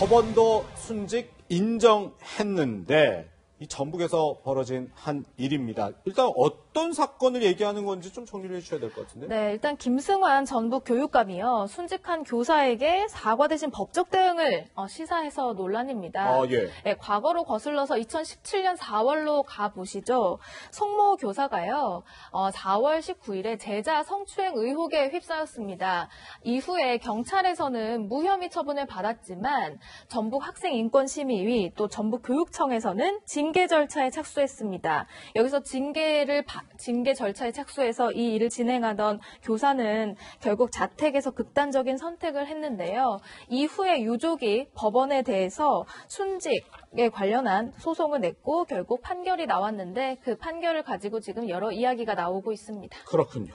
법원도 순직 인정했는데 이 전북에서 벌어진 한 일입니다. 일단 어떤 사건을 얘기하는 건지 좀 정리를 해주셔야 될 것 같은데. 네, 일단 김승환 전북 교육감이요. 순직한 교사에게 사과 대신 법적 대응을 시사해서 논란입니다. 예. 네, 과거로 거슬러서 2017년 4월로 가보시죠. 송모 교사가요. 4월 19일에 제자 성추행 의혹에 휩싸였습니다. 이후에 경찰에서는 무혐의 처분을 받았지만 전북 학생인권심의위 또 전북교육청에서는 징계 절차에 착수했습니다. 여기서 징계 절차에 착수해서 이 일을 진행하던 교사는 결국 자택에서 극단적인 선택을 했는데요. 이후에 유족이 법원에 대해서 순직에 관련한 소송을 냈고 결국 판결이 나왔는데 그 판결을 가지고 지금 여러 이야기가 나오고 있습니다. 그렇군요.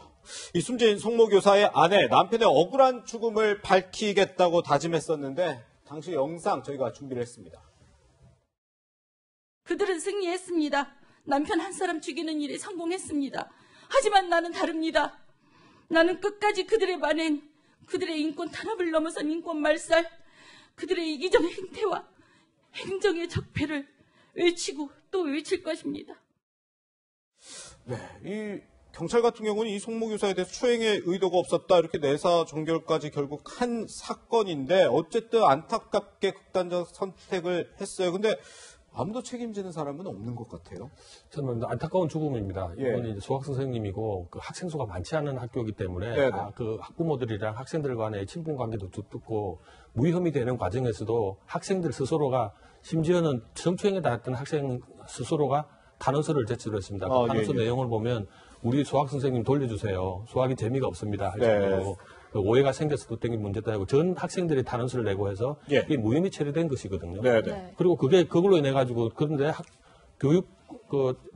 이 숨진 송모 교사의 아내, 남편의 억울한 죽음을 밝히겠다고 다짐했었는데 당시 영상 저희가 준비를 했습니다. 그들은 승리했습니다. 남편 한 사람 죽이는 일에 성공했습니다. 하지만 나는 다릅니다. 나는 끝까지 그들의 만행, 그들의 인권 탄압을 넘어선 인권 말살, 그들의 이기적인 행태와 행정의 적폐를 외치고 또 외칠 것입니다. 네, 이 경찰 같은 경우는 이 송모 교사에 대해서 추행의 의도가 없었다 이렇게 내사 종결까지 결국 한 사건인데 어쨌든 안타깝게 극단적 선택을 했어요. 근데 아무도 책임지는 사람은 없는 것 같아요. 저는 안타까운 죽음입니다. 예. 이번에 이제 수학 선생님이고 그 학생 수가 많지 않은 학교이기 때문에 그 학부모들이랑 학생들 간의 친분 관계도 두텁고 무혐의 되는 과정에서도 학생들 스스로가 심지어는 성추행에 당했던 학생 스스로가 탄원서를 제출했습니다. 그 탄원서 내용을 보면 우리 수학 선생님 돌려주세요. 수학이 재미가 없습니다. 할 정도로 오해가 생겨서 된 게 문제다 하고 전 학생들이 탄원서를 내고 해서 이게 무혐의 처리된 것이거든요. 그리고 그걸로 인해 가지고 그런데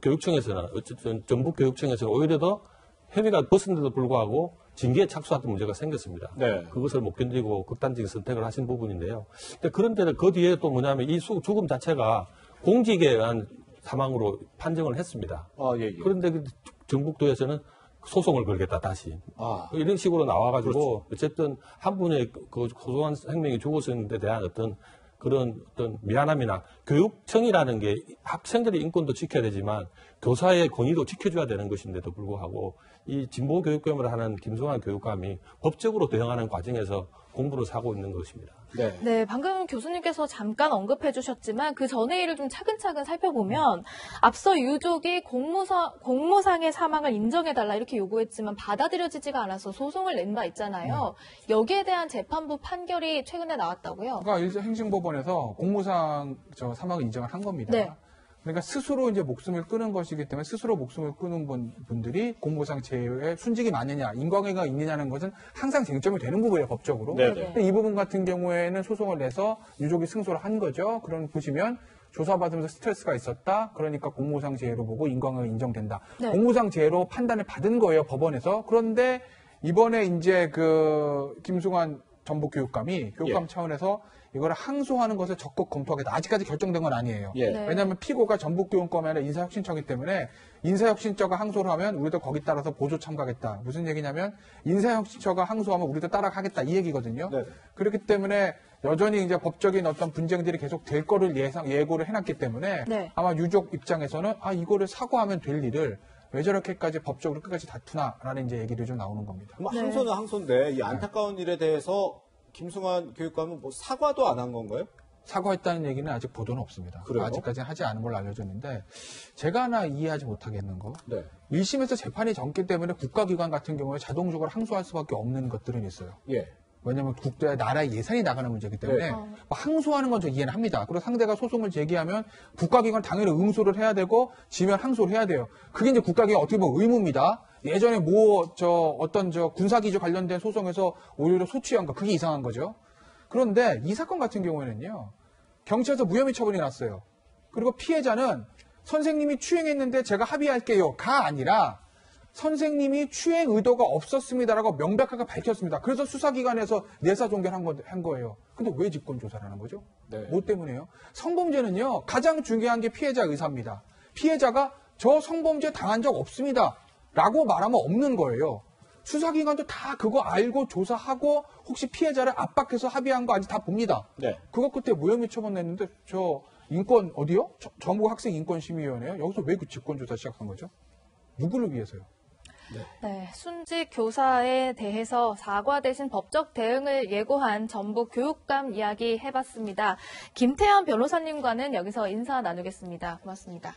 교육청에서는 어쨌든 전북 교육청에서는 오히려 더 혐의가 벗은데도 불구하고 징계에 착수했던 문제가 생겼습니다. 그것을 못 견디고 극단적인 선택을 하신 부분인데요. 그런데 그 뒤에 또 뭐냐면 이 죽음 자체가 공직에 의한 사망으로 판정을 했습니다. 그런데 전북도에서는 소송을 걸겠다 다시 이런 식으로 나와가지고 어쨌든 한 분의 그 소소한 생명이 죽었는데 대한 어떤 미안함이나 교육청이라는 게 학생들의 인권도 지켜야 되지만 교사의 권위도 지켜줘야 되는 것인데도 불구하고 이 진보 교육감을 하는 김승환 교육감이 법적으로 대응하는 과정에서 공부를 사고 있는 것입니다. 네, 방금 교수님께서 잠깐 언급해 주셨지만 그 전의 일을 좀 차근차근 살펴보면 앞서 유족이 공무상의 사망을 인정해달라 이렇게 요구했지만 받아들여지지가 않아서 소송을 낸 바 있잖아요. 여기에 대한 재판부 판결이 최근에 나왔다고요? 그러니까 행정법원에서 공무상 사망을 인정을 한 겁니다. 그러니까 스스로 이제 목숨을 끊은 것이기 때문에 스스로 목숨을 끊은 분들이 공무상 제외에 순직이 맞느냐, 인과관계가 있느냐는 것은 항상 쟁점이 되는 부분이에요, 법적으로. 근데 이 부분 같은 경우에는 소송을 내서 유족이 승소를 한 거죠. 그럼 보시면 조사받으면서 스트레스가 있었다. 그러니까 공무상 재해로 보고 인과관계가 인정된다. 공무상 재해로 판단을 받은 거예요, 법원에서. 그런데 이번에 이제 그 김승환 전북 교육감이 교육감 차원에서 이거를 항소하는 것을 적극 검토하겠다. 아직까지 결정된 건 아니에요. 왜냐하면 피고가 전북교육감이 아니라 인사혁신처이기 때문에 인사혁신처가 항소를 하면 우리도 거기 따라서 보조 참가하겠다. 무슨 얘기냐면 인사혁신처가 항소하면 우리도 따라가겠다 이 얘기거든요. 그렇기 때문에 여전히 이제 법적인 어떤 분쟁들이 계속 될 거를 예고를 해놨기 때문에 아마 유족 입장에서는 이거를 사과하면 될 일을 왜 저렇게까지 법적으로 끝까지 다투나라는 이제 얘기를 좀 나오는 겁니다. 항소는 항소인데 이 안타까운 일에 대해서 김승환 교육감은 뭐 사과도 안 한 건가요? 사과했다는 얘기는 아직 보도는 없습니다. 그래요? 아직까지는 하지 않은 걸로 알려졌는데 제가 하나 이해하지 못하겠는 거 1심에서 재판이 적기 때문에 국가기관 같은 경우에 자동적으로 항소할 수밖에 없는 것들은 있어요. 왜냐하면 나라의 예산이 나가는 문제이기 때문에 항소하는 건 저 이해는 합니다. 그리고 상대가 소송을 제기하면 국가기관 당연히 응소를 해야 되고 지면 항소를 해야 돼요. 그게 이제 국가기관 어떻게 보면 의무입니다. 예전에 어떤 군사기조 관련된 소송에서 오히려 소추한 거 그게 이상한 거죠. 그런데 이 사건 같은 경우에는요. 경찰에서 무혐의 처분이 났어요. 그리고 피해자는 선생님이 추행했는데 제가 합의할게요가 아니라 선생님이 추행 의도가 없었습니다라고 명백하게 밝혔습니다. 그래서 수사기관에서 내사 종결한 거예요. 근데 왜 직권조사를 하는 거죠? 뭐 때문에요? 성범죄는요. 가장 중요한 게 피해자 의사입니다. 피해자가 저 성범죄 당한 적 없습니다. 라고 말하면 없는 거예요. 수사기관도 다 그거 알고 조사하고 혹시 피해자를 압박해서 합의한 거 아닌지 다 봅니다. 네. 그거 그때 무혐의 처분했는데 저 인권 어디요? 전국 학생 인권심의위원회요? 여기서 왜 그 직권조사 시작한 거죠? 누구를 위해서요? 네, 순직 교사에 대해서 사과 대신 법적 대응을 예고한 전북 교육감 이야기 해봤습니다. 김태현 변호사님과는 여기서 인사 나누겠습니다. 고맙습니다.